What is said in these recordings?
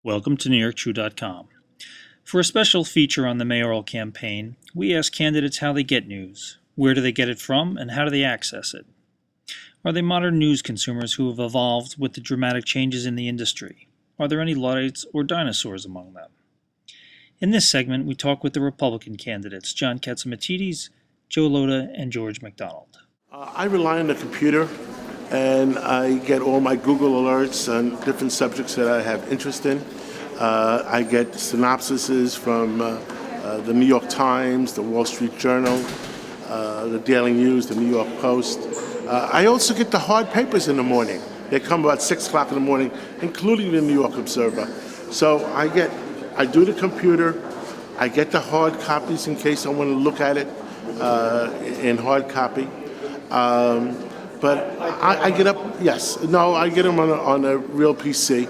Welcome to NewYorkTrue.com. For a special feature on the mayoral campaign, we ask candidates how they get news, where do they get it from, and how do they access it. Are they modern news consumers who have evolved with the dramatic changes in the industry? Are there any Luddites or dinosaurs among them? In this segment, we talk with the Republican candidates, John Catsimatidis, Joe Lhota, and George McDonald. I rely on the computer, and I get all my Google alerts on different subjects that I have interest in. I get synopsises from the New York Times, the Wall Street Journal, the Daily News, the New York Post. I also get the hard papers in the morning. They come about 6 o'clock in the morning, including the New York Observer. So I do the computer, I get the hard copies in case I want to look at it in hard copy. But I get up, I get them on a real PC,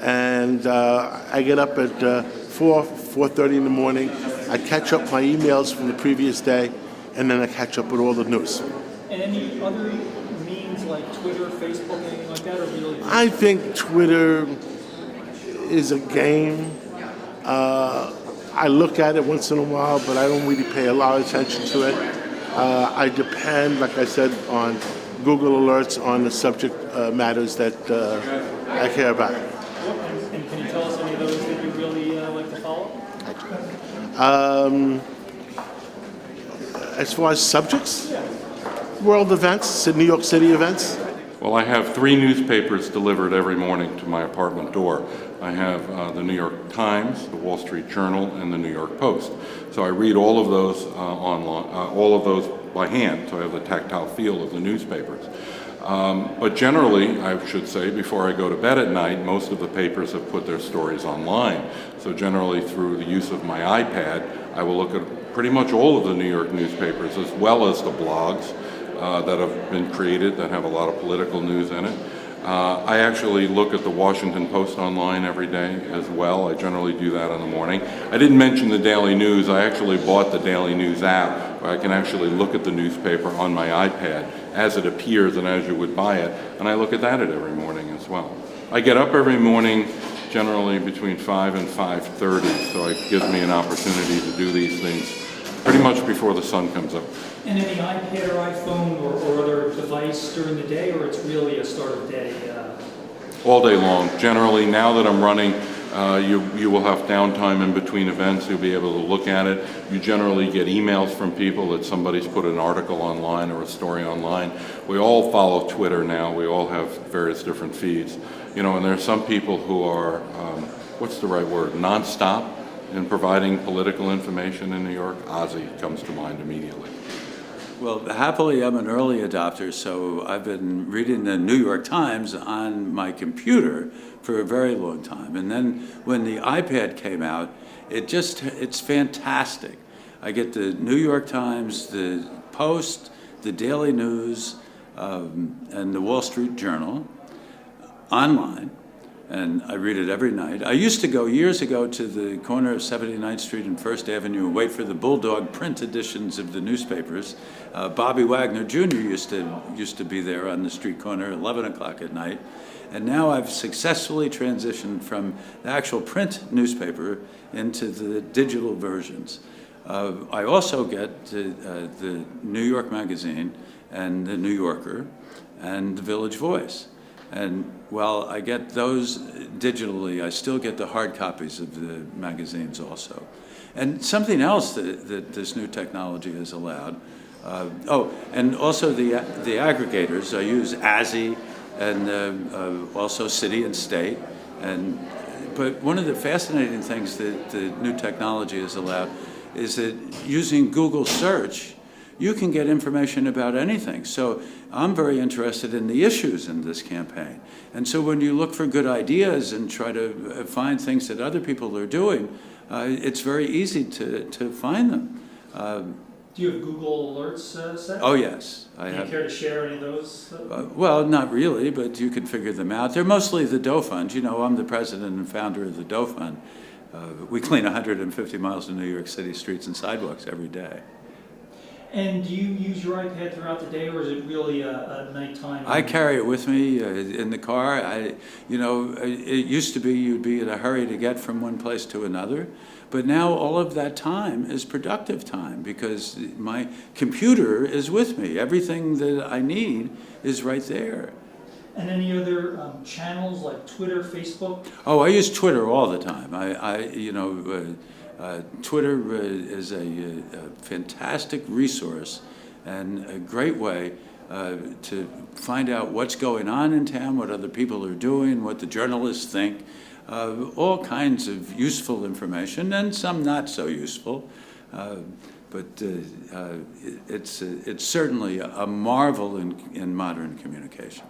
and I get up at 4:30 in the morning. I catch up my emails from the previous day, and then I catch up with all the news. And any other means like Twitter, Facebook, anything like that, or really? I think Twitter is a game. I look at it once in a while, but I don't really pay a lot of attention to it. I depend, like I said, on Google alerts on the subject matters that I care about. And can you tell us any of those that you really like to follow? As far as subjects, world events, New York City events. Well, I have 3 newspapers delivered every morning to my apartment door. I have the New York Times, the Wall Street Journal, and the New York Post. So I read all of those online, all of those by hand, so I have the tactile feel of the newspapers. But generally, I should say, before I go to bed at night, most of the papers have put their stories online. So generally, through the use of my iPad, I will look at pretty much all of the New York newspapers, as well as the blogs that have been created that have a lot of political news in it. I actually look at the Washington Post online every day as well. I generally do that in the morning. I didn't mention the Daily News. I actually bought the Daily News app where I can actually look at the newspaper on my iPad as it appears and as you would buy it, and I look at that every morning as well. I get up every morning generally between 5 and 5:30, so it gives me an opportunity to do these things pretty much before the sun comes up. And any iPad or iPhone or other device during the day, or it's really a start of day? All day long. Generally, now that I'm running, you will have downtime in between events. You'll be able to look at it. You generally get emails from people that somebody's put an article online or a story online. We all follow Twitter now. We all have various different feeds. And there are some people who are, what's the right word, nonstop in providing political information in New York. Ozzy comes to mind immediately. Well, happily, I'm an early adopter, so I've been reading the New York Times on my computer for a very long time. And then when the iPad came out, it's fantastic. I get the New York Times, the Post, the Daily News, and the Wall Street Journal online. And I read it every night. I used to go years ago to the corner of 79th Street and First Avenue and wait for the Bulldog print editions of the newspapers. Bobby Wagner Jr. used to be there on the street corner at 11 o'clock at night. And now I've successfully transitioned from the actual print newspaper into the digital versions. I also get the New York Magazine and the New Yorker and the Village Voice. And while I get those digitally, I still get the hard copies of the magazines also. And something else that this new technology has allowed, and also the aggregators. I use AZI and also City and State. But one of the fascinating things that the new technology has allowed is that using Google search, you can get information about anything. So I'm very interested in the issues in this campaign. And so when you look for good ideas and try to find things that other people are doing, it's very easy to find them. Do you have Google Alerts set? Oh, yes. Do you care to share any of those? Well, not really, but you can figure them out. They're mostly the Doe Fund. I'm the president and founder of the Doe Fund. We clean 150 miles of New York City streets and sidewalks every day. And do you use your iPad throughout the day, or is it really a nighttime? I carry it with me in the car. It used to be you'd be in a hurry to get from one place to another, but now all of that time is productive time because my computer is with me. Everything that I need is right there. And any other channels like Twitter, Facebook? Oh, I use Twitter all the time. Twitter is a fantastic resource and a great way to find out what's going on in town, what other people are doing, what the journalists think, all kinds of useful information and some not so useful. But it's certainly a marvel in modern communication.